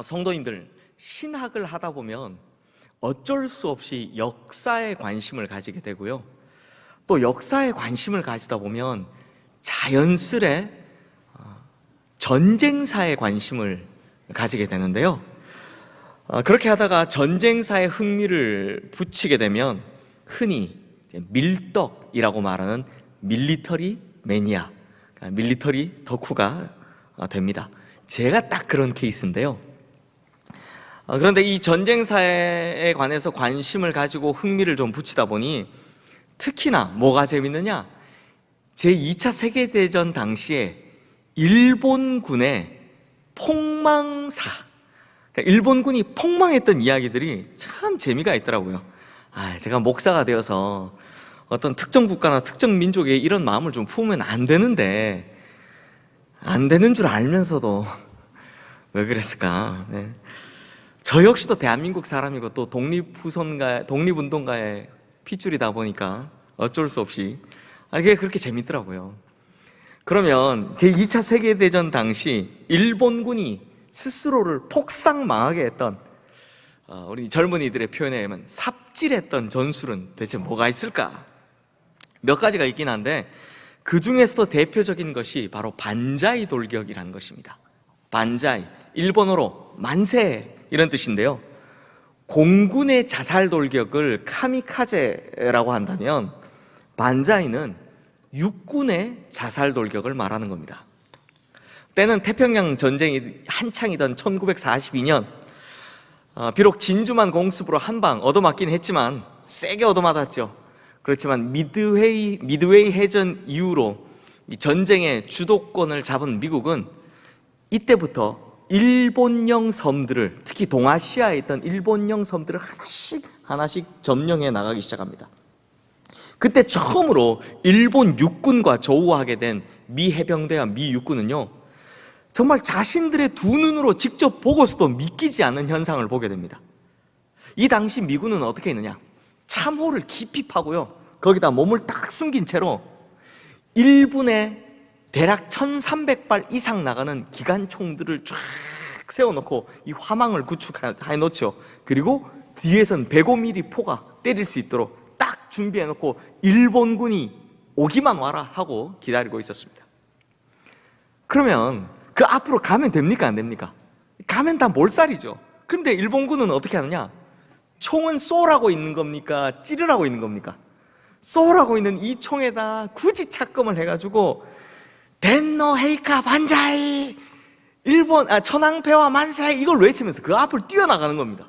성도님들, 신학을 하다 보면 어쩔 수 없이 역사에 관심을 가지게 되고요, 또 역사에 관심을 가지다 보면 자연스레 전쟁사에 관심을 가지게 되는데요, 그렇게 하다가 전쟁사에 흥미를 붙이게 되면 흔히 밀떡이라고 말하는 밀리터리 매니아, 밀리터리 덕후가 됩니다. 제가 딱 그런 케이스인데요. 그런데 이 전쟁사에 관해서 관심을 가지고 흥미를 좀 붙이다 보니 특히나 뭐가 재밌느냐, 제2차 세계대전 당시에 일본군의 폭망사, 그러니까 일본군이 폭망했던 이야기들이 참 재미가 있더라고요. 제가 목사가 되어서 어떤 특정 국가나 특정 민족에 이런 마음을 좀 품으면 안 되는데, 안 되는 줄 알면서도 왜 그랬을까? 네. 저 역시도 대한민국 사람이고 또 독립운동가의 핏줄이다 보니까 어쩔 수 없이 그게 그렇게 재밌더라고요. 그러면 제2차 세계대전 당시 일본군이 스스로를 폭삭망하게 했던, 우리 젊은이들의 표현에 의하면 삽질했던 전술은 대체 뭐가 있을까? 몇 가지가 있긴 한데 그 중에서도 대표적인 것이 바로 반자이 돌격이라는 것입니다. 반자이, 일본어로 만세 이런 뜻인데요, 공군의 자살 돌격을 카미카제라고 한다면 반자이는 육군의 자살 돌격을 말하는 겁니다. 때는 태평양 전쟁이 한창이던 1942년, 비록 진주만 공습으로 한 방 얻어맞긴 했지만, 세게 얻어맞았죠. 그렇지만 미드웨이 해전 이후로 이 전쟁의 주도권을 잡은 미국은 이때부터 일본령 섬들을, 특히 동아시아에 있던 일본령 섬들을 하나씩 점령해 나가기 시작합니다. 그때 처음으로 일본 육군과 조우하게 된 미 해병대와 미 육군은요, 정말 자신들의 두 눈으로 직접 보고서도 믿기지 않는 현상을 보게 됩니다. 이 당시 미군은 어떻게 했느냐, 참호를 깊이 파고요, 거기다 몸을 딱 숨긴 채로 1분에 대략 1300발 이상 나가는 기관총들을 쫙 세워놓고 이 화망을 구축해 놓죠. 그리고 뒤에선 105mm 포가 때릴 수 있도록 딱 준비해 놓고 일본군이 오기만 와라 하고 기다리고 있었습니다. 그러면 그 앞으로 가면 됩니까, 안 됩니까? 가면 다 몰살이죠. 근데 일본군은 어떻게 하느냐, 총은 쏘라고 있는 겁니까, 찌르라고 있는 겁니까? 쏘라고 있는 이 총에다 굳이 착검을 해가지고 덴노 헤이카 반자이, 천황폐와 만세, 이걸 외치면서 그 앞을 뛰어나가는 겁니다.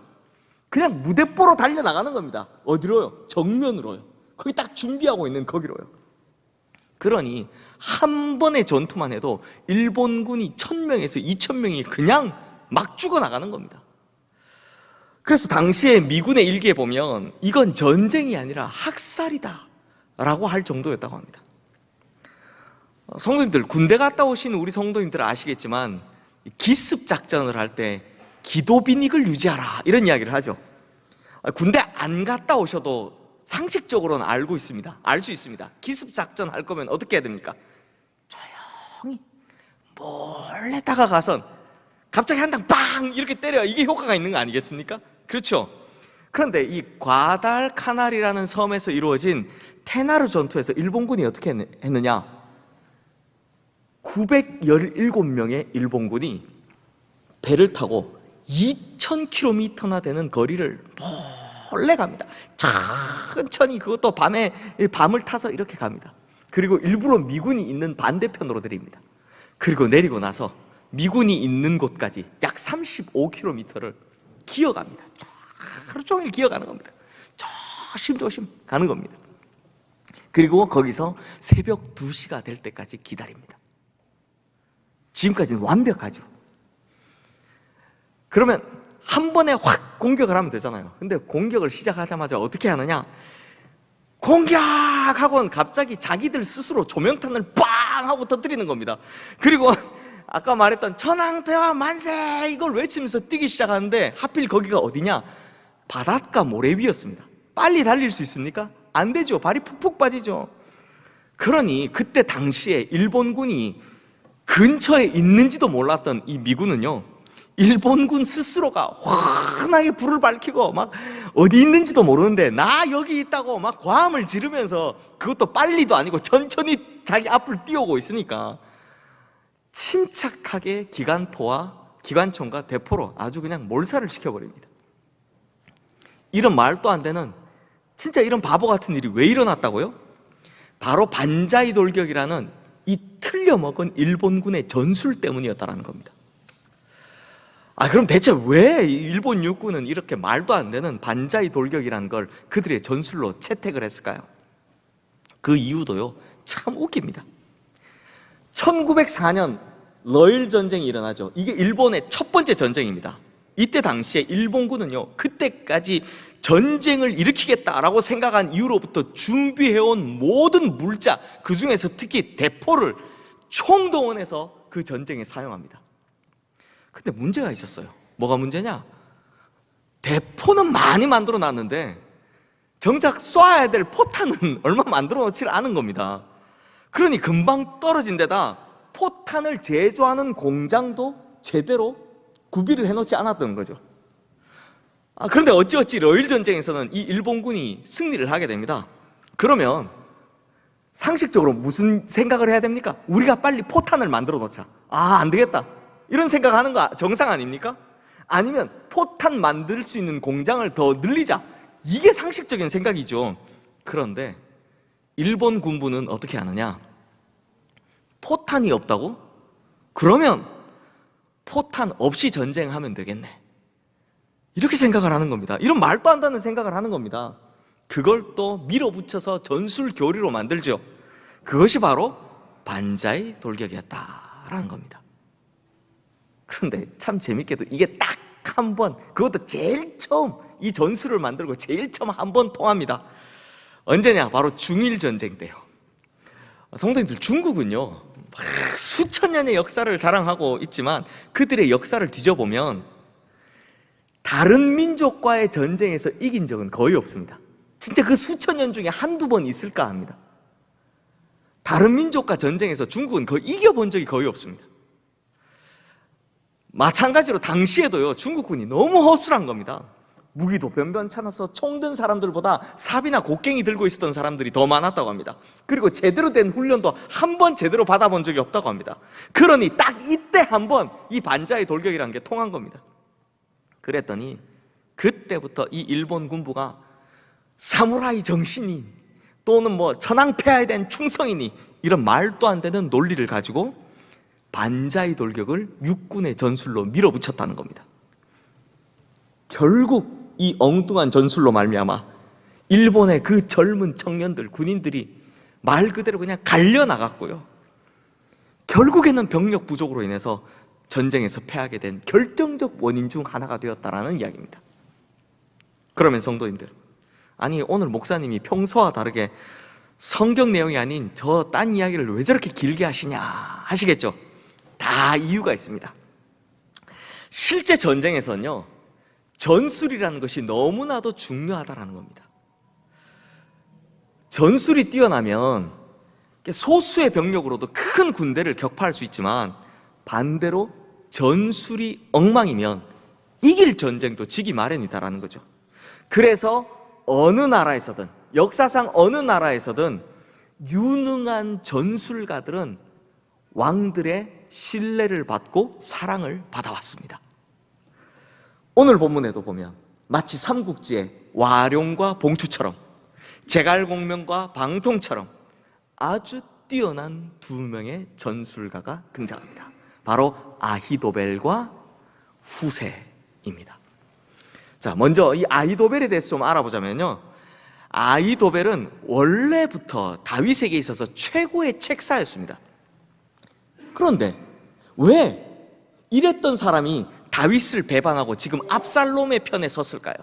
그냥 무대뽀로 달려나가는 겁니다. 어디로요? 정면으로요. 거기 딱 준비하고 있는 거기로요. 그러니 한 번의 전투만 해도 일본군이 1000명에서 2000명이 그냥 막 죽어나가는 겁니다. 그래서 당시에 미군의 일기에 보면 이건 전쟁이 아니라 학살이다 라고 할 정도였다고 합니다. 성도님들, 군대 갔다 오신 우리 성도님들 아시겠지만 기습작전을 할 때 기도 비닉을 유지하라 이런 이야기를 하죠. 군대 안 갔다 오셔도 상식적으로는 알고 있습니다. 알 수 있습니다. 기습작전 할 거면 어떻게 해야 됩니까? 조용히 몰래 다가가선 갑자기 한 당 빵 이렇게 때려, 이게 효과가 있는 거 아니겠습니까? 그렇죠. 그런데 이 과달카날이라는 섬에서 이루어진 테나르 전투에서 일본군이 어떻게 했느냐, 917명의 일본군이 배를 타고 2000km나 되는 거리를 몰래 갑니다. 천천히, 그것도 밤을 타서 이렇게 갑니다. 그리고 일부러 미군이 있는 반대편으로 내립니다. 그리고 내리고 나서 미군이 있는 곳까지 약 35km를 기어갑니다. 하루 종일 기어가는 겁니다. 조심조심 가는 겁니다. 그리고 거기서 새벽 2시가 될 때까지 기다립니다. 지금까지는 완벽하죠. 그러면 한 번에 확 공격을 하면 되잖아요. 근데 공격을 시작하자마자 어떻게 하느냐, 공격하고는 갑자기 자기들 스스로 조명탄을 빵 하고 터뜨리는 겁니다. 그리고 아까 말했던 천황폐와 만세 이걸 외치면서 뛰기 시작하는데 하필 거기가 어디냐, 바닷가 모래 위였습니다. 빨리 달릴 수 있습니까? 안 되죠. 발이 푹푹 빠지죠. 그러니 그때 당시에 일본군이 근처에 있는지도 몰랐던 이 미군은요, 일본군 스스로가 환하게 불을 밝히고 막 어디 있는지도 모르는데 나 여기 있다고 막 고함을 지르면서, 그것도 빨리도 아니고 천천히 자기 앞을 띄우고 있으니까 침착하게 기관총과 대포로 아주 그냥 몰살을 시켜버립니다. 이런 말도 안 되는, 진짜 이런 바보 같은 일이 왜 일어났다고요? 바로 반자이 돌격이라는 이 틀려먹은 일본군의 전술 때문이었다는 겁니다. 그럼 대체 왜 일본 육군은 이렇게 말도 안 되는 반자이 돌격이라는 걸 그들의 전술로 채택을 했을까요? 그 이유도요, 참 웃깁니다. 1904년 러일 전쟁이 일어나죠. 이게 일본의 첫 번째 전쟁입니다. 이때 당시에 일본군은요, 그때까지 전쟁을 일으키겠다라고 생각한 이후로부터 준비해온 모든 물자, 그 중에서 특히 대포를 총동원해서 그 전쟁에 사용합니다. 근데 문제가 있었어요. 뭐가 문제냐? 대포는 많이 만들어 놨는데 정작 쏴야 될 포탄은 얼마 만들어 놓지 않은 겁니다. 그러니 금방 떨어진 데다 포탄을 제조하는 공장도 제대로 구비를 해놓지 않았던 거죠. 그런데 어찌어찌 러일 전쟁에서는 이 일본군이 승리를 하게 됩니다. 그러면 상식적으로 무슨 생각을 해야 됩니까? 우리가 빨리 포탄을 만들어 놓자. 안 되겠다, 이런 생각하는 거 정상 아닙니까? 아니면 포탄 만들 수 있는 공장을 더 늘리자, 이게 상식적인 생각이죠. 그런데 일본 군부는 어떻게 하느냐? 포탄이 없다고? 그러면 포탄 없이 전쟁하면 되겠네, 이렇게 생각을 하는 겁니다. 이런 말도 안 되는 생각을 하는 겁니다. 그걸 또 밀어붙여서 전술 교리로 만들죠. 그것이 바로 반자이 돌격이었다라는 겁니다. 그런데 참 재밌게도 이게 딱 한 번, 그것도 제일 처음 이 전술을 만들고 제일 처음 한 번 통합니다. 언제냐? 바로 중일 전쟁 때요. 성도님들, 중국은요 수천 년의 역사를 자랑하고 있지만 그들의 역사를 뒤져보면 다른 민족과의 전쟁에서 이긴 적은 거의 없습니다. 진짜 그 수천 년 중에 한두 번 있을까 합니다. 다른 민족과 전쟁에서 중국은 거의 이겨본 적이 거의 없습니다. 마찬가지로 당시에도요, 중국군이 너무 허술한 겁니다. 무기도 변변찮아서 총 든 사람들보다 삽이나 곡괭이 들고 있었던 사람들이 더 많았다고 합니다. 그리고 제대로 된 훈련도 한 번 제대로 받아본 적이 없다고 합니다. 그러니 딱 이때 한 번 이 반자이 돌격이라는 게 통한 겁니다. 그랬더니 그때부터 이 일본 군부가 사무라이 정신이 또는 뭐 천황폐하에 대한 충성이니 이런 말도 안 되는 논리를 가지고 반자이 돌격을 육군의 전술로 밀어붙였다는 겁니다. 결국 이 엉뚱한 전술로 말미암아 일본의 그 젊은 청년들, 군인들이 말 그대로 그냥 갈려나갔고요, 결국에는 병력 부족으로 인해서 전쟁에서 패하게 된 결정적 원인 중 하나가 되었다라는 이야기입니다. 그러면 성도님들, 아니 오늘 목사님이 평소와 다르게 성경 내용이 아닌 저 딴 이야기를 왜 저렇게 길게 하시냐 하시겠죠? 다 이유가 있습니다. 실제 전쟁에서는요, 전술이라는 것이 너무나도 중요하다는 겁니다. 전술이 뛰어나면 소수의 병력으로도 큰 군대를 격파할 수 있지만 반대로 전술이 엉망이면 이길 전쟁도 지기 마련이다라는 거죠. 그래서 어느 나라에서든, 역사상 어느 나라에서든 유능한 전술가들은 왕들의 신뢰를 받고 사랑을 받아왔습니다. 오늘 본문에도 보면 마치 삼국지의 와룡과 봉투처럼, 제갈공명과 방통처럼 아주 뛰어난 두 명의 전술가가 등장합니다. 바로 아히도벨과 후세입니다. 자, 먼저 이 아히도벨에 대해서 좀 알아보자면요, 아히도벨은 원래부터 다윗에게 있어서 최고의 책사였습니다. 그런데 왜 이랬던 사람이 다윗을 배반하고 지금 압살롬의 편에 섰을까요?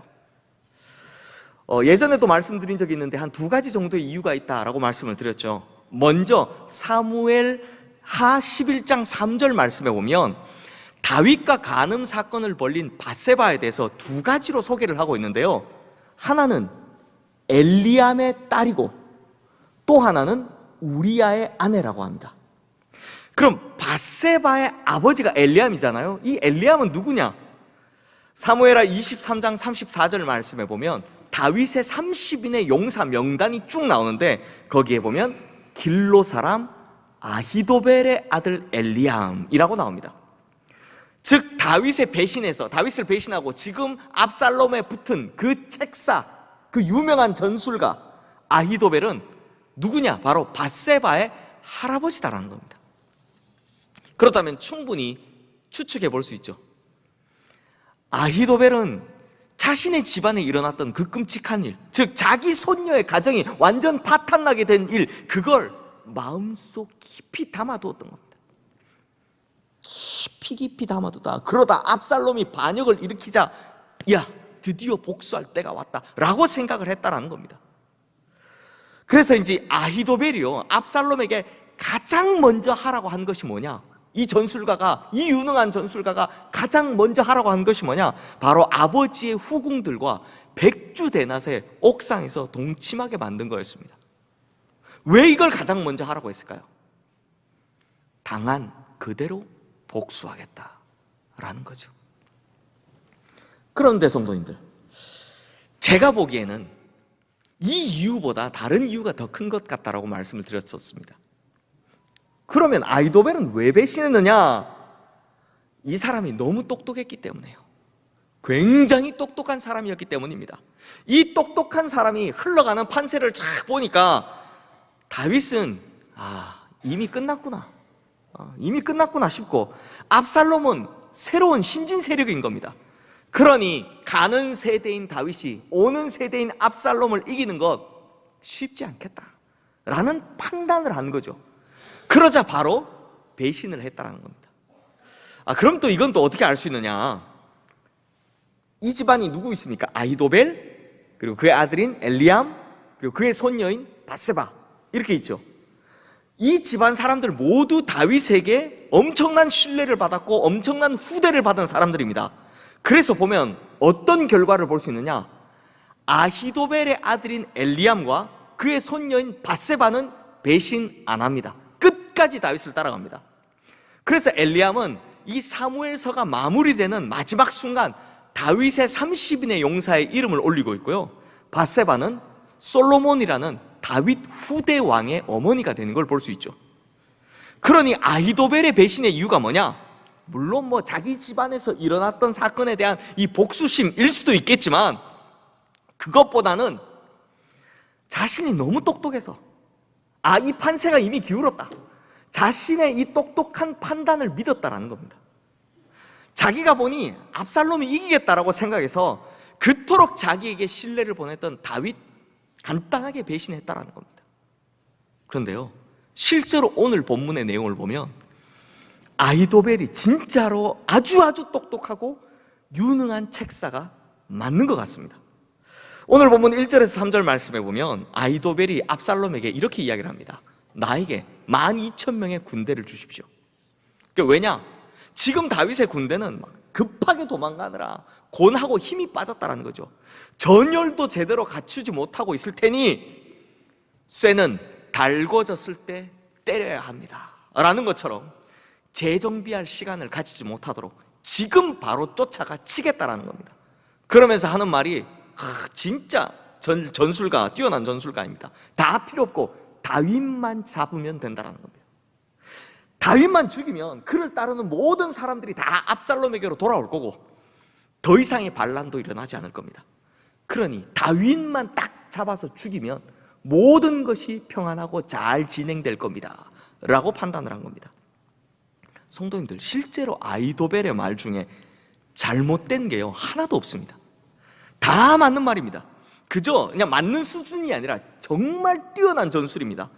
예전에도 말씀드린 적이 있는데 한 두 가지 정도의 이유가 있다라고 말씀을 드렸죠. 먼저 사무엘 하 11장 3절 말씀에 보면 다윗과 간음 사건을 벌린 밧세바에 대해서 두 가지로 소개를 하고 있는데요, 하나는 엘리암의 딸이고 또 하나는 우리아의 아내라고 합니다. 그럼 밧세바의 아버지가 엘리암이잖아요. 이 엘리암은 누구냐? 사무엘하 23장 34절 말씀에 보면 다윗의 30인의 용사 명단이 쭉 나오는데 거기에 보면 길로 사람 아히도벨의 아들 엘리암이라고 나옵니다. 즉 다윗을 배신하고 지금 압살롬에 붙은 그 책사, 그 유명한 전술가 아히도벨은 누구냐? 바로 밧세바의 할아버지다라는 겁니다. 그렇다면 충분히 추측해 볼 수 있죠. 아히도벨은 자신의 집안에 일어났던 그 끔찍한 일, 즉 자기 손녀의 가정이 완전 파탄나게 된 일, 그걸 마음속 깊이 담아두었던 겁니다. 깊이 담아두다. 그러다 압살롬이 반역을 일으키자 야, 드디어 복수할 때가 왔다 라고 생각을 했다라는 겁니다. 그래서 이제 아히도벨이요, 압살롬에게 가장 먼저 하라고 한 것이 뭐냐? 이 유능한 전술가가 가장 먼저 하라고 한 것이 뭐냐? 바로 아버지의 후궁들과 백주대낮의 옥상에서 동침하게 만든 거였습니다. 왜 이걸 가장 먼저 하라고 했을까요? 당한 그대로 복수하겠다라는 거죠. 그런데 성도님들, 제가 보기에는 이 이유보다 다른 이유가 더 큰 것 같다라고 말씀을 드렸었습니다. 그러면 아히도벨은 왜 배신했느냐? 이 사람이 너무 똑똑했기 때문에요. 굉장히 똑똑한 사람이었기 때문입니다. 이 똑똑한 사람이 흘러가는 판세를 쫙 보니까 다윗은 이미 끝났구나 싶고, 압살롬은 새로운 신진 세력인 겁니다. 그러니 가는 세대인 다윗이 오는 세대인 압살롬을 이기는 것 쉽지 않겠다라는 판단을 한 거죠. 그러자 바로 배신을 했다는 겁니다. 그럼 또 이건 또 어떻게 알 수 있느냐? 이 집안이 누구 있습니까? 아히도벨, 그리고 그의 아들인 엘리암, 그리고 그의 손녀인 밧세바, 이렇게 있죠. 이 집안 사람들 모두 다윗에게 엄청난 신뢰를 받았고 엄청난 후대를 받은 사람들입니다. 그래서 보면 어떤 결과를 볼 수 있느냐? 아히도벨의 아들인 엘리암과 그의 손녀인 밧세바는 배신 안 합니다. 끝까지 다윗을 따라갑니다. 그래서 엘리암은 이 사무엘서가 마무리되는 마지막 순간 다윗의 30인의 용사의 이름을 올리고 있고요, 밧세바는 솔로몬이라는 다윗 후대 왕의 어머니가 되는 걸 볼 수 있죠. 그러니 아히도벨의 배신의 이유가 뭐냐? 물론 자기 집안에서 일어났던 사건에 대한 이 복수심일 수도 있겠지만, 그것보다는 자신이 너무 똑똑해서 이 판세가 이미 기울었다, 자신의 이 똑똑한 판단을 믿었다라는 겁니다. 자기가 보니 압살롬이 이기겠다라고 생각해서 그토록 자기에게 신뢰를 보냈던 다윗 간단하게 배신했다라는 겁니다. 그런데요, 실제로 오늘 본문의 내용을 보면 아히도벨이 진짜로 아주 똑똑하고 유능한 책사가 맞는 것 같습니다. 오늘 본문 1절에서 3절 말씀에 보면 아히도벨이 압살롬에게 이렇게 이야기를 합니다. 나에게 12,000명의 군대를 주십시오. 왜냐? 지금 다윗의 군대는 막 급하게 도망가느라 곤하고 힘이 빠졌다는 거죠. 전열도 제대로 갖추지 못하고 있을 테니 쇠는 달궈졌을 때 때려야 합니다 라는 것처럼 재정비할 시간을 가지지 못하도록 지금 바로 쫓아가 치겠다라는 겁니다. 그러면서 하는 말이 진짜 전술가, 뛰어난 전술가입니다. 다 필요 없고 다윗만 잡으면 된다는 겁니다. 다윗만 죽이면 그를 따르는 모든 사람들이 다 압살롬에게로 돌아올 거고 더 이상의 반란도 일어나지 않을 겁니다. 그러니 다윗만 딱 잡아서 죽이면 모든 것이 평안하고 잘 진행될 겁니다 라고 판단을 한 겁니다. 성도님들, 실제로 아히도벨의 말 중에 잘못된 게요 하나도 없습니다. 다 맞는 말입니다. 그저 그냥 맞는 수준이 아니라 정말 뛰어난 전술입니다.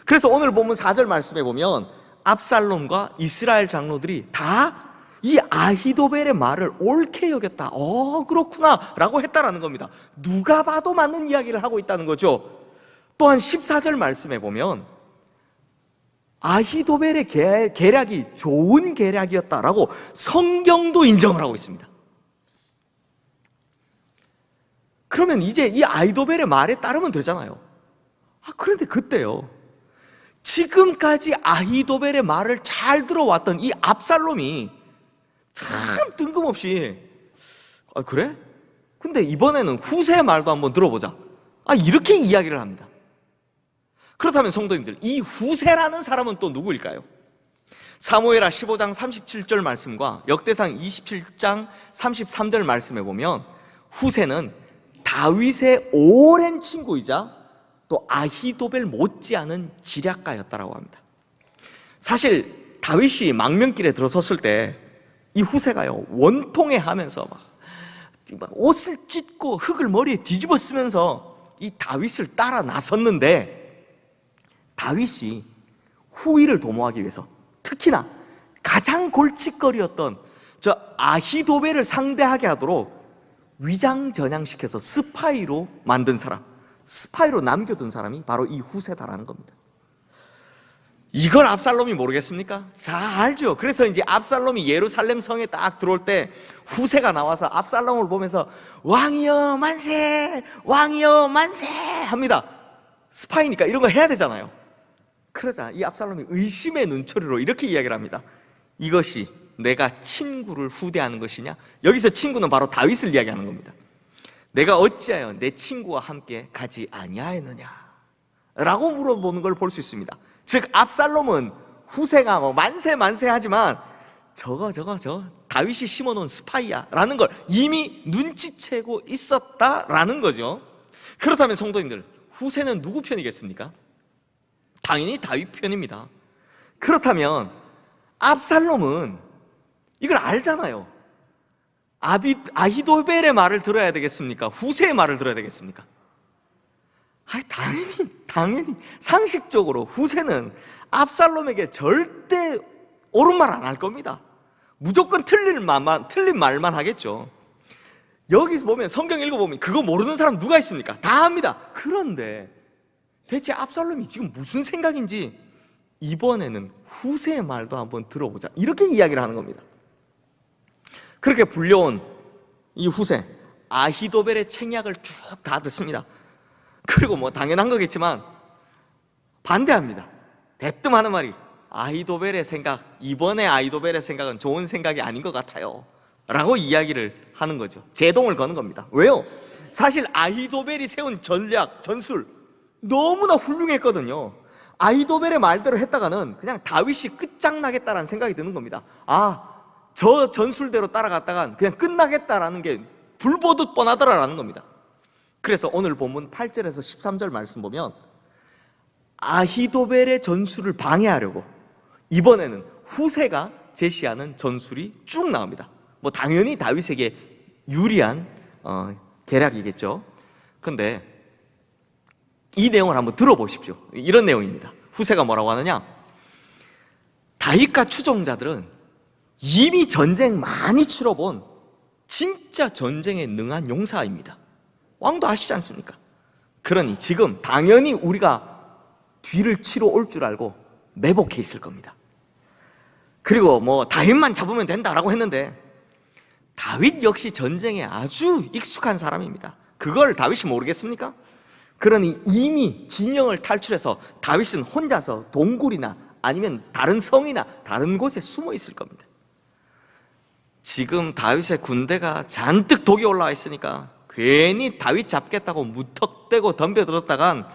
그래서 오늘 보면 4절 말씀에 보면 압살롬과 이스라엘 장로들이 다 이 아히도벨의 말을 옳게 여겼다, 그렇구나 라고 했다라는 겁니다. 누가 봐도 맞는 이야기를 하고 있다는 거죠. 또한 14절 말씀에 보면 아히도벨의 계략이 좋은 계략이었다라고 성경도 인정을 하고 있습니다. 그러면 이제 이 아히도벨의 말에 따르면 되잖아요. 그런데 그때요, 지금까지 아히도벨의 말을 잘 들어왔던 이 압살롬이 참 뜬금없이 그래? 근데 이번에는 후세의 말도 한번 들어보자. 이렇게 이야기를 합니다. 그렇다면 성도님들, 이 후세라는 사람은 또 누구일까요? 사무엘하 15장 37절 말씀과 역대상 27장 33절 말씀에 보면 후세는 다윗의 오랜 친구이자 또 아히도벨 못지않은 지략가였다라고 합니다. 사실 다윗이 망명길에 들어섰을 때 이 후세가요, 원통해 하면서 막 옷을 찢고 흙을 머리에 뒤집어 쓰면서 이 다윗을 따라 나섰는데, 다윗이 후위를 도모하기 위해서 특히나 가장 골칫거리였던 저 아히도벨을 상대하게 하도록 위장전향시켜서 스파이로 만든 사람, 스파이로 남겨둔 사람이 바로 이 후세다라는 겁니다. 이걸 압살롬이 모르겠습니까? 잘 알죠. 그래서 이제 압살롬이 예루살렘 성에 딱 들어올 때 후세가 나와서 압살롬을 보면서 왕이여 만세, 왕이여 만세 합니다. 스파이니까 이런 거 해야 되잖아요. 그러자 이 압살롬이 의심의 눈초리로 이렇게 이야기를 합니다. 이것이 내가 친구를 후대하는 것이냐? 여기서 친구는 바로 다윗을 이야기하는 겁니다. 내가 어찌하여 내 친구와 함께 가지 아니하였느냐? 라고 물어보는 걸 볼 수 있습니다. 즉 압살롬은 후세가 만세 하지만 저거 다윗이 심어놓은 스파이야 라는 걸 이미 눈치채고 있었다라는 거죠. 그렇다면 성도님들, 후세는 누구 편이겠습니까? 당연히 다윗 편입니다. 그렇다면 압살롬은 이걸 알잖아요. 아히도벨의 말을 들어야 되겠습니까? 후세의 말을 들어야 되겠습니까? 당연히 상식적으로 후세는 압살롬에게 절대 옳은 말 안 할 겁니다. 무조건 틀린 말만 하겠죠. 여기서 보면, 성경 읽어보면 그거 모르는 사람 누가 있습니까? 다 합니다. 그런데 대체 압살롬이 지금 무슨 생각인지 이번에는 후세의 말도 한번 들어보자, 이렇게 이야기를 하는 겁니다. 그렇게 불려온 이 후세, 아히도벨의 책략을 쭉 다 듣습니다. 그리고 당연한 거겠지만 반대합니다. 대뜸 하는 말이, 아히도벨의 생각, 이번에 아히도벨의 생각은 좋은 생각이 아닌 것 같아요 라고 이야기를 하는 거죠. 제동을 거는 겁니다. 왜요? 사실 아히도벨이 세운 전략, 전술 너무나 훌륭했거든요. 아히도벨의 말대로 했다가는 그냥 다윗이 끝장나겠다라는 생각이 드는 겁니다. 저 전술대로 따라갔다간 그냥 끝나겠다라는 게 불보듯 뻔하더라라는 겁니다. 그래서 오늘 본문 8절에서 13절 말씀 보면 아히도벨의 전술을 방해하려고 이번에는 후세가 제시하는 전술이 쭉 나옵니다. 당연히 다윗에게 유리한 계략이겠죠. 그런데 이 내용을 한번 들어보십시오. 이런 내용입니다. 후세가 뭐라고 하느냐? 다윗과 추종자들은 이미 전쟁 많이 치러본 진짜 전쟁에 능한 용사입니다. 왕도 아시지 않습니까? 그러니 지금 당연히 우리가 뒤를 치러 올 줄 알고 매복해 있을 겁니다. 그리고 다윗만 잡으면 된다라고 했는데 다윗 역시 전쟁에 아주 익숙한 사람입니다. 그걸 다윗이 모르겠습니까? 그러니 이미 진영을 탈출해서 다윗은 혼자서 동굴이나 아니면 다른 성이나 다른 곳에 숨어 있을 겁니다. 지금 다윗의 군대가 잔뜩 독이 올라와 있으니까 괜히 다윗 잡겠다고 무턱대고 덤벼들었다간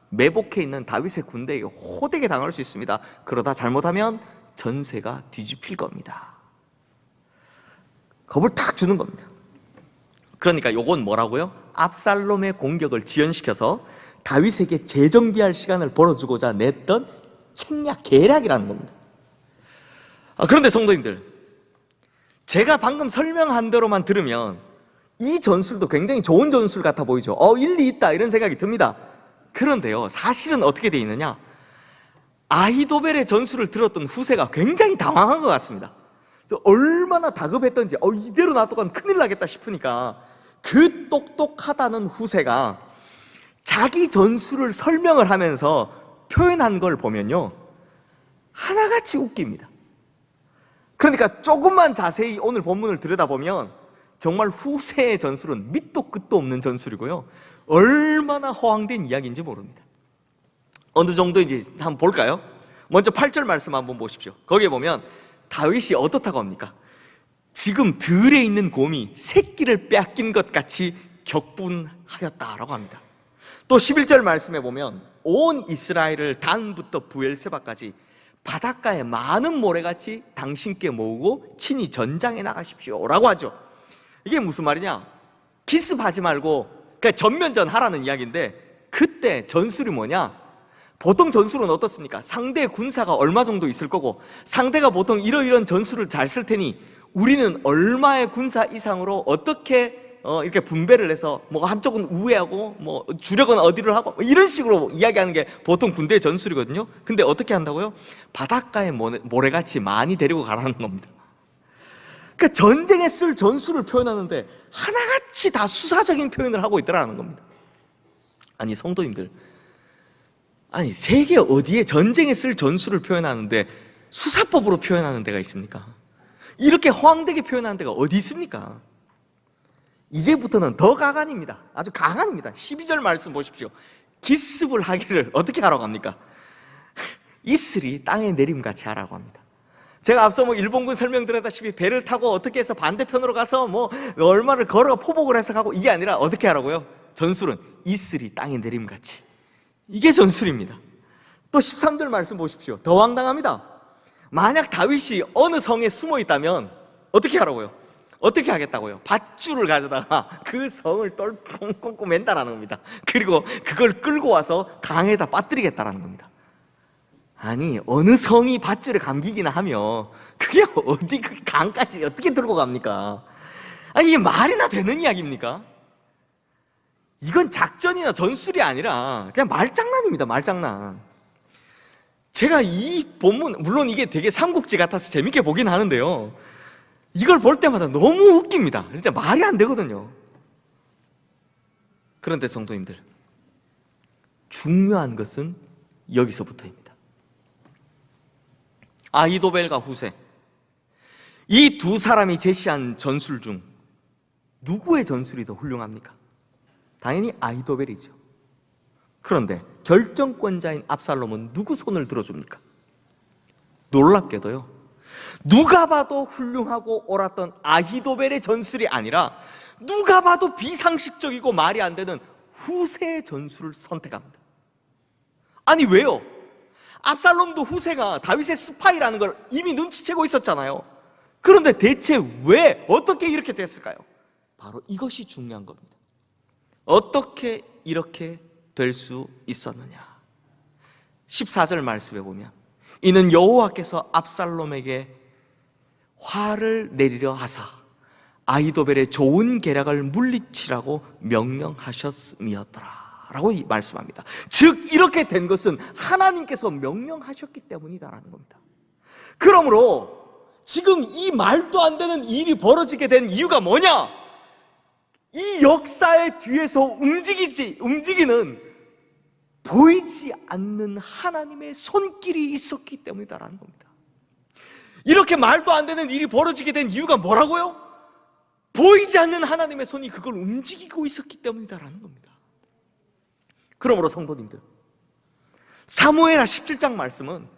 매복해 있는 다윗의 군대에게 호되게 당할 수 있습니다. 그러다 잘못하면 전세가 뒤집힐 겁니다. 겁을 탁 주는 겁니다. 그러니까 요건 뭐라고요? 압살롬의 공격을 지연시켜서 다윗에게 재정비할 시간을 벌어주고자 냈던 책략, 계략이라는 겁니다. 그런데 성도님들, 제가 방금 설명한 대로만 들으면 이 전술도 굉장히 좋은 전술 같아 보이죠. 일리 있다 이런 생각이 듭니다. 그런데요, 사실은 어떻게 돼 있느냐? 아히도벨의 전술을 들었던 후세가 굉장히 당황한 것 같습니다. 그래서 얼마나 다급했던지 이대로 놔두면 큰일 나겠다 싶으니까 그 똑똑하다는 후세가 자기 전술을 설명을 하면서 표현한 걸 보면요, 하나같이 웃깁니다. 그러니까 조금만 자세히 오늘 본문을 들여다보면 정말 후세의 전술은 밑도 끝도 없는 전술이고요, 얼마나 허황된 이야기인지 모릅니다. 어느 정도인지 한번 볼까요? 먼저 8절 말씀 한번 보십시오. 거기에 보면 다윗이 어떻다고 합니까? 지금 들에 있는 곰이 새끼를 빼앗긴 것 같이 격분하였다라고 합니다. 또 11절 말씀에 보면 온 이스라엘을 단부터 부엘세바까지 바닷가에 많은 모래같이 당신께 모으고 친히 전장에 나가십시오 라고 하죠. 이게 무슨 말이냐? 기습하지 말고 그러니까 전면전 하라는 이야기인데, 그때 전술이 뭐냐? 보통 전술은 어떻습니까? 상대 군사가 얼마 정도 있을 거고 상대가 보통 이러이런 전술을 잘 쓸 테니 우리는 얼마의 군사 이상으로 어떻게 이렇게 분배를 해서 뭐 한쪽은 우회하고 뭐 주력은 어디를 하고 이런 식으로 이야기하는 게 보통 군대의 전술이거든요. 근데 어떻게 한다고요? 바닷가에 모래같이 많이 데리고 가라는 겁니다. 그러니까 전쟁에 쓸 전술을 표현하는데 하나같이 다 수사적인 표현을 하고 있더라는 겁니다. 아니 성도님들, 아니 세계 어디에 전쟁에 쓸 전술을 표현하는데 수사법으로 표현하는 데가 있습니까? 이렇게 허황되게 표현하는 데가 어디 있습니까? 이제부터는 더 가관입니다. 아주 강한입니다. 12절 말씀 보십시오. 기습을 하기를 어떻게 하라고 합니까? 이슬이 땅에 내림같이 하라고 합니다. 제가 앞서 일본군 설명드렸다시피 배를 타고 어떻게 해서 반대편으로 가서 얼마를 걸어 포복을 해서 가고, 이게 아니라 어떻게 하라고요? 전술은 이슬이 땅에 내림같이. 이게 전술입니다. 또 13절 말씀 보십시오. 더 황당합니다. 만약 다윗이 어느 성에 숨어 있다면 어떻게 하라고요? 어떻게 하겠다고요? 밧줄을 가져다가 그 성을 똘꽁꽁꽁 맨다라는 겁니다. 그리고 그걸 끌고 와서 강에다 빠뜨리겠다라는 겁니다. 아니 어느 성이 밧줄에 감기기나 하며 그게 어디 그 강까지 어떻게 들고 갑니까? 아니 이게 말이나 되는 이야기입니까? 이건 작전이나 전술이 아니라 그냥 말장난입니다. 말장난. 제가 이 본문, 물론 이게 되게 삼국지 같아서 재밌게 보긴 하는데요, 이걸 볼 때마다 너무 웃깁니다. 진짜 말이 안 되거든요. 그런데 성도님들, 중요한 것은 여기서부터입니다. 아히도벨과 후세, 이 두 사람이 제시한 전술 중 누구의 전술이 더 훌륭합니까? 당연히 아히도벨이죠. 그런데 결정권자인 압살롬은 누구 손을 들어줍니까? 놀랍게도요, 누가 봐도 훌륭하고 옳았던 아히도벨의 전술이 아니라 누가 봐도 비상식적이고 말이 안 되는 후세의 전술을 선택합니다. 아니 왜요? 압살롬도 후세가 다윗의 스파이라는 걸 이미 눈치채고 있었잖아요. 그런데 대체 왜, 어떻게 이렇게 됐을까요? 바로 이것이 중요한 겁니다. 어떻게 이렇게 될 수 있었느냐? 14절 말씀에 보면 이는 여호와께서 압살롬에게 화를 내리려 하사 아히도벨의 좋은 계략을 물리치라고 명령하셨음이었더라 라고 말씀합니다. 즉 이렇게 된 것은 하나님께서 명령하셨기 때문이다라는 겁니다. 그러므로 지금 이 말도 안 되는 일이 벌어지게 된 이유가 뭐냐? 이 역사의 뒤에서 움직이는 보이지 않는 하나님의 손길이 있었기 때문이다라는 겁니다. 이렇게 말도 안 되는 일이 벌어지게 된 이유가 뭐라고요? 보이지 않는 하나님의 손이 그걸 움직이고 있었기 때문이다라는 겁니다. 그러므로 성도님들, 사무엘하 17장 말씀은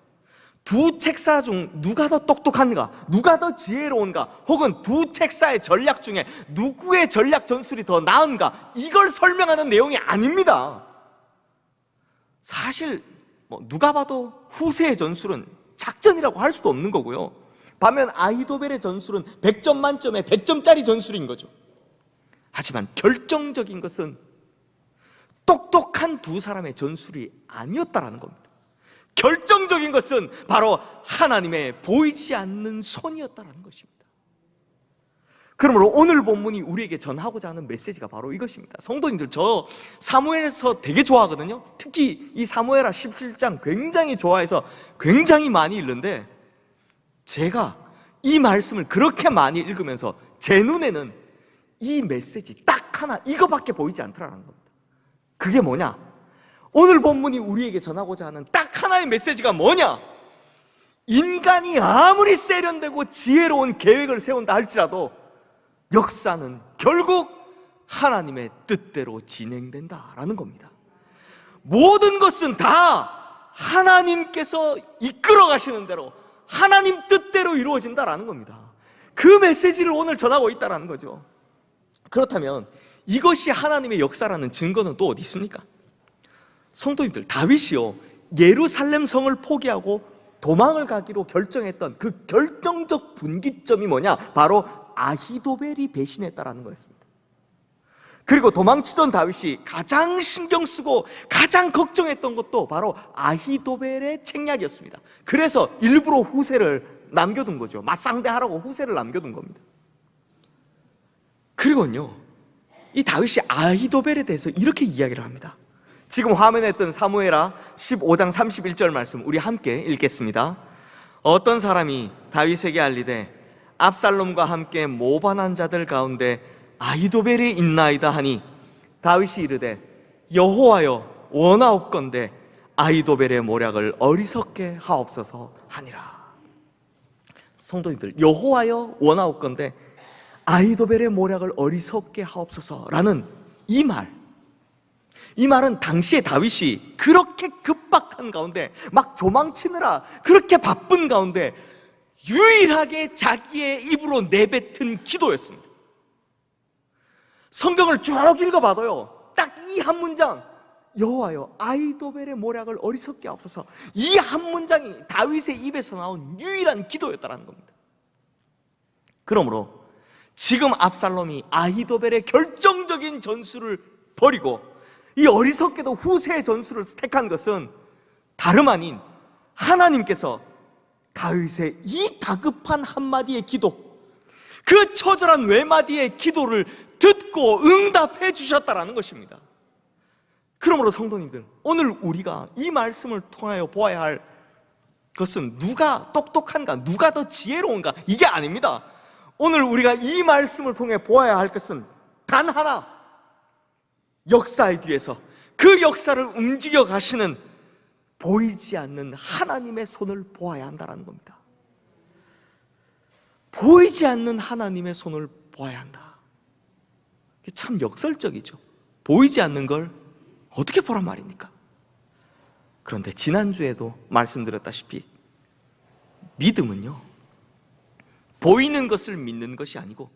두 책사 중 누가 더 똑똑한가, 누가 더 지혜로운가, 혹은 두 책사의 전략 중에 누구의 전략 전술이 더 나은가, 이걸 설명하는 내용이 아닙니다. 사실 누가 봐도 후세의 전술은 작전이라고 할 수도 없는 거고요, 반면 아히도벨의 전술은 100점 만점에 100점짜리 전술인 거죠. 하지만 결정적인 것은 똑똑한 두 사람의 전술이 아니었다라는 겁니다. 결정적인 것은 바로 하나님의 보이지 않는 손이었다는 것입니다. 그러므로 오늘 본문이 우리에게 전하고자 하는 메시지가 바로 이것입니다. 성도님들, 저 사무엘서 되게 좋아하거든요. 특히 이 사무엘하 17장 굉장히 좋아해서 굉장히 많이 읽는데, 제가 이 말씀을 그렇게 많이 읽으면서 제 눈에는 이 메시지 딱 하나, 이거밖에 보이지 않더라는 겁니다. 그게 뭐냐? 오늘 본문이 우리에게 전하고자 하는 딱 하나의 메시지가 뭐냐? 인간이 아무리 세련되고 지혜로운 계획을 세운다 할지라도 역사는 결국 하나님의 뜻대로 진행된다라는 겁니다. 모든 것은 다 하나님께서 이끌어 가시는 대로 하나님 뜻대로 이루어진다라는 겁니다. 그 메시지를 오늘 전하고 있다라는 거죠. 그렇다면 이것이 하나님의 역사라는 증거는 또 어디 있습니까? 성도님들, 다윗이요 예루살렘 성을 포기하고 도망을 가기로 결정했던 그 결정적 분기점이 뭐냐? 바로 아히도벨이 배신했다라는 거였습니다. 그리고 도망치던 다윗이 가장 신경 쓰고 가장 걱정했던 것도 바로 아히도벨의 책략이었습니다. 그래서 일부러 후세를 남겨둔 거죠. 맞상대하라고 후세를 남겨둔 겁니다. 그리고는요, 이 다윗이 아히도벨에 대해서 이렇게 이야기를 합니다. 지금 화면에 뜬 사무엘하 15장 31절 말씀 우리 함께 읽겠습니다. 어떤 사람이 다윗에게 알리되 압살롬과 함께 모반한 자들 가운데 아히도벨이 있나이다 하니 다윗이 이르되 여호와여 원하옵건대 아히도벨의 모략을 어리석게 하옵소서 하니라. 성도님들, 여호와여 원하옵건대 아히도벨의 모략을 어리석게 하옵소서라는 이 말은 당시에 다윗이 그렇게 급박한 가운데 막 도망치느라 그렇게 바쁜 가운데 유일하게 자기의 입으로 내뱉은 기도였습니다. 성경을 쭉 읽어봐도요, 딱 이 한 문장, 여호와여 아히도벨의 모략을 어리석게 하옵소서, 이 한 문장이 다윗의 입에서 나온 유일한 기도였다는 겁니다. 그러므로 지금 압살롬이 아히도벨의 결정적인 전술을 버리고 이 어리석게도 후세의 전술을 택한 것은 다름 아닌 하나님께서 다윗의 이 다급한 한마디의 기도, 그 처절한 외마디의 기도를 듣고 응답해 주셨다라는 것입니다. 그러므로 성도님들, 오늘 우리가 이 말씀을 통하여 보아야 할 것은 누가 똑똑한가, 누가 더 지혜로운가, 이게 아닙니다. 오늘 우리가 이 말씀을 통해 보아야 할 것은 단 하나, 역사의 뒤에서 그 역사를 움직여 가시는 보이지 않는 하나님의 손을 보아야 한다는 겁니다. 보이지 않는 하나님의 손을 보아야 한다. 참 역설적이죠. 보이지 않는 걸 어떻게 보란 말입니까? 그런데 지난주에도 말씀드렸다시피 믿음은요, 보이는 것을 믿는 것이 아니고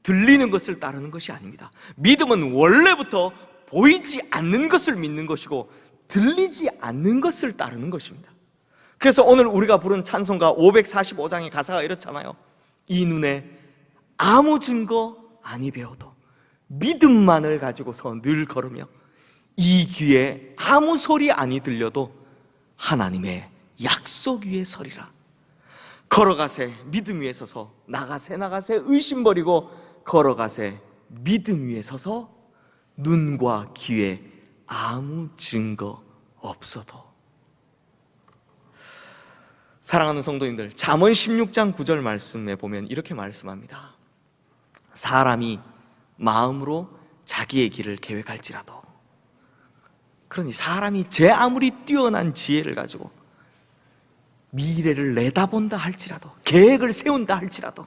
들리는 것을 따르는 것이 아닙니다. 믿음은 원래부터 보이지 않는 것을 믿는 것이고 들리지 않는 것을 따르는 것입니다. 그래서 오늘 우리가 부른 찬송가 545장의 가사가 이렇잖아요. 이 눈에 아무 증거 아니 배워도 믿음만을 가지고서 늘 걸으며 이 귀에 아무 소리 아니 들려도 하나님의 약속 위에 서리라. 걸어가세 믿음 위에 서서, 나가세 의심 버리고 걸어가세 믿음 위에 서서, 눈과 귀에 아무 증거 없어도. 사랑하는 성도님들, 잠언 16장 9절 말씀에 보면 이렇게 말씀합니다. 사람이 마음으로 자기의 길을 계획할지라도, 그러니 사람이 제 아무리 뛰어난 지혜를 가지고 미래를 내다본다 할지라도, 계획을 세운다 할지라도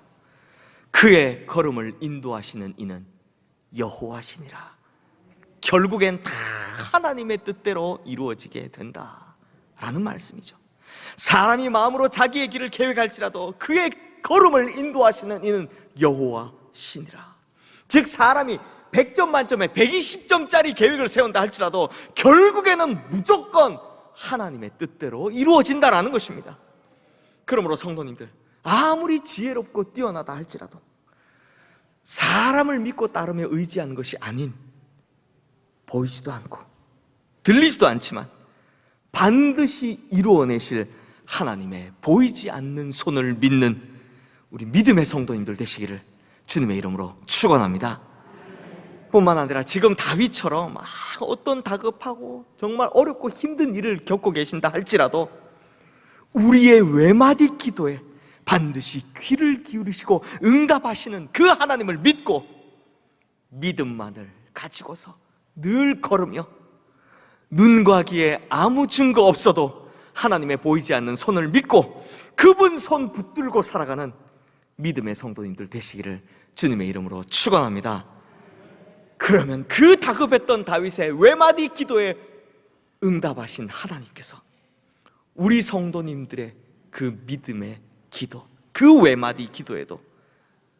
그의 걸음을 인도하시는 이는 여호와시니라. 결국엔 다 하나님의 뜻대로 이루어지게 된다라는 말씀이죠. 사람이 마음으로 자기의 길을 계획할지라도 그의 걸음을 인도하시는 이는 여호와시니라. 즉 사람이 100점 만점에 120점짜리 계획을 세운다 할지라도 결국에는 무조건 하나님의 뜻대로 이루어진다라는 것입니다. 그러므로 성도님들, 아무리 지혜롭고 뛰어나다 할지라도 사람을 믿고 따르며 의지하는 것이 아닌, 보이지도 않고 들리지도 않지만 반드시 이루어내실 하나님의 보이지 않는 손을 믿는 우리 믿음의 성도님들 되시기를 주님의 이름으로 축원합니다. 뿐만 아니라 지금 다윗처럼 어떤 다급하고 정말 어렵고 힘든 일을 겪고 계신다 할지라도 우리의 외마디 기도에 반드시 귀를 기울이시고 응답하시는 그 하나님을 믿고 믿음만을 가지고서 늘 걸으며 눈과 귀에 아무 증거 없어도 하나님의 보이지 않는 손을 믿고 그분 손 붙들고 살아가는 믿음의 성도님들 되시기를 주님의 이름으로 축원합니다. 그러면 그 다급했던 다윗의 외마디 기도에 응답하신 하나님께서 우리 성도님들의 그 믿음의 기도, 그 외마디 기도에도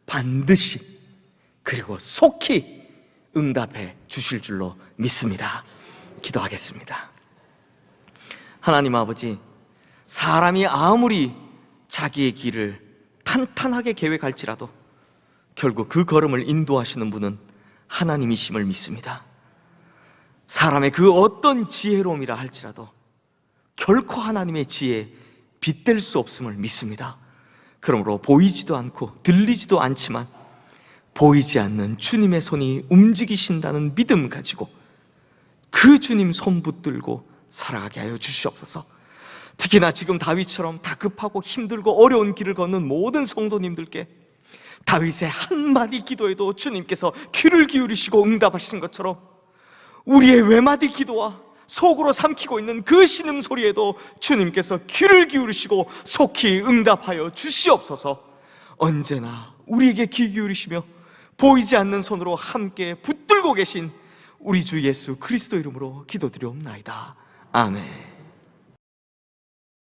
반드시 그리고 속히 응답해 주실 줄로 믿습니다. 기도하겠습니다. 하나님 아버지, 사람이 아무리 자기의 길을 탄탄하게 계획할지라도 결국 그 걸음을 인도하시는 분은 하나님이심을 믿습니다. 사람의 그 어떤 지혜로움이라 할지라도 결코 하나님의 지혜에 빗댈 수 없음을 믿습니다. 그러므로 보이지도 않고 들리지도 않지만 보이지 않는 주님의 손이 움직이신다는 믿음 가지고 그 주님 손 붙들고 살아가게 하여 주시옵소서. 특히나 지금 다윗처럼 다급하고 힘들고 어려운 길을 걷는 모든 성도님들께 다윗의 한마디 기도에도 주님께서 귀를 기울이시고 응답하시는 것처럼 우리의 외마디 기도와 속으로 삼키고 있는 그 신음소리에도 주님께서 귀를 기울이시고 속히 응답하여 주시옵소서. 언제나 우리에게 귀 기울이시며 보이지 않는 손으로 함께 붙들고 계신 우리 주 예수 그리스도 이름으로 기도드리옵나이다. 아멘.